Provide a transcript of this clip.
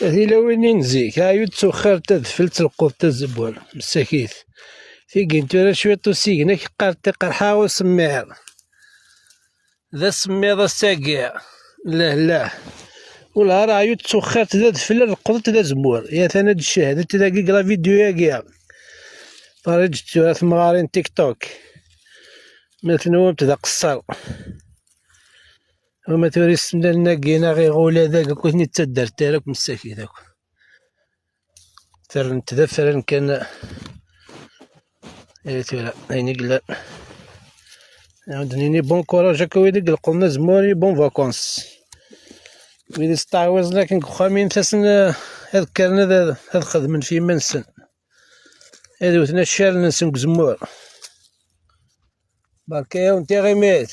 هذه لوين نزيك عاود توخر تدفلت القوط تزبون مساكيت في قنتو راه شوية توسيقنا قارتي قرحة وسمير ذا سمير الساقع لا ولا راه عاود توخر تدفل القوط ذا زبور يا ثنا الشهادة تلاقي قرا فيديو يا كاع فرجتو مغارين تيك توك مثل نوم تدا قصر وما توريس لنا كينا غير غولا ذاك كنت نتدر تاعك مساكي ذاك تر نتدفر كان تورا هيني قلا عندني بون كوراج هكا ويدي قلنا زموري بون فاكونس ويدي استعوز لكن خامين تسن هاد كان هاد خدمن في منسن هادو ثنا الشال نسن زمور بركا ونتي غيميت